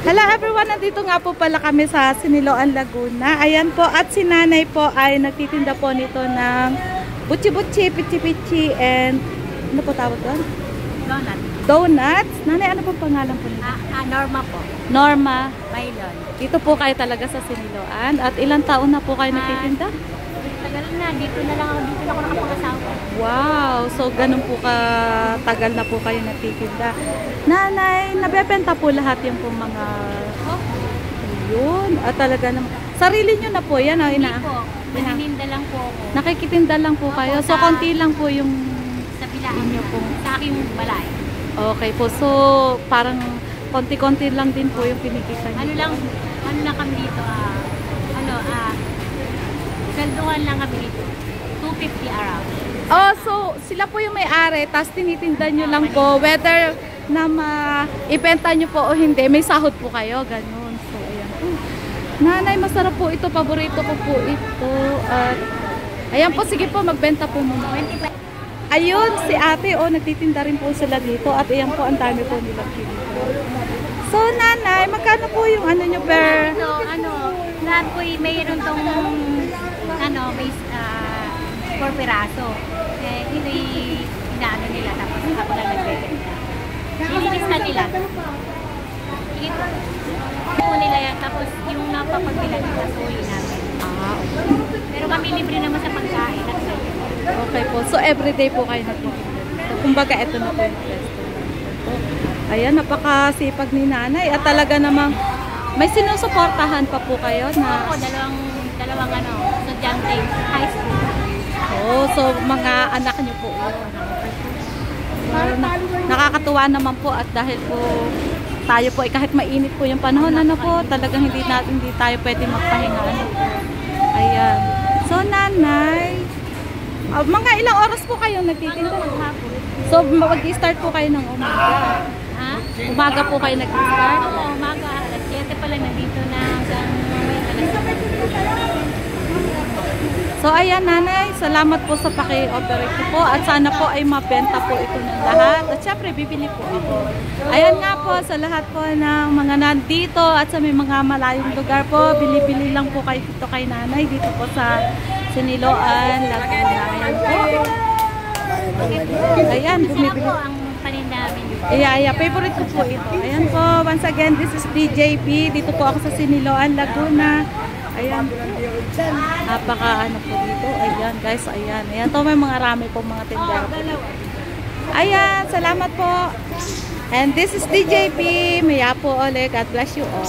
Hello everyone, nandito nga po pala kami sa Siniloan, Laguna. Ayan po, at si nanay po ay nagtitinda po nito ng butchi-butchi, pichi-pichi, and ano po tawag doon? Donut. Donuts. Nanay, ano po pangalan po nito? Norma po. Norma. Bailon. Dito po kayo talaga sa Siniloan. At ilang taon na po kayo nagtitinda? Tagal na. Dito na lang ako nakapag-asawa. Wow! So, ganun po katagal na po kayo nagtitinda. Nanay, nabebenta po lahat yung po mga... Oh? Yun. At talaga naman. Sarili nyo na po yan. Oh, Hindi po. Nanininda lang po ako. Nakikitinda lang po kayo. So, konti lang po yung... Sa bilaan inyo po. Sa aking balay. Okay po. So, parang konti-konti lang din po yung pinikita nyo. Ano lang kami dito, swelduhan lang kami dito. 250 around. Oh, so sila po yung may-ari, tapos tinitinda nyo lang po, whether na maibenta nyo po o hindi, may sahod po kayo, ganun. So, ayan. Nanay, masarap po ito, paborito ko po ito. At, ayan po, sige po, magbenta po muna. Ayun, si ate, nagtitinda rin po sila dito, at ayan po, ang dami po nilang pinito. So, nanay, magkano po yung ano nyo per... So, lahat po mayroon tong, may 4 piraso. Ito inaano nila, tapos ako lang nagbebenta. Nililista nila. Ito po nila yan, tapos yung napapagbilan nila, suli namin. Pero kami libre naman sa pagkain. Okay po. So, everyday po kayo nagtitinda. So, kumbaga, ito na po yung restaurant. Ayan, napakasipag ni nanay. At talaga namang may sinusuportahan pa po kayo na... Ako, dalawang estudyante, high school. So mga anak niyo po. Nakakatuwa naman po at dahil po tayo po kahit mainit po yung panahon, talagang hindi tayo pwede magpahinga. Ayan. So nanay, mga ilang oras po kayo nagtitinda? So mag-start po kayo ng umaga? Umaga po kayo nag-start? Oo, umaga. Alas 7 pala nandito na hanggang alas 7. So ayan nanay, salamat po sa paki-operate po at sana po ay mabenta po ito ng lahat. At syempre bibili po ako. Ayan nga po sa lahat po ng mga nandito at sa may mga malayong lugar po, bili-bili lang po kayo dito kay nanay dito po sa Siniloan, Laguna. Ayan po. Ayan, bumibili. Ang paninda namin. Yeah, favorite ko po ito. Ayan po, once again, this is DJP. Dito po ako sa Siniloan, Laguna. Ayan. Napaka po dito. Ayan guys, ayan. Ayan to, may mga rami po mga tindera po. Ayan, salamat po. And this is DJP. Maya po ulit. God bless you all.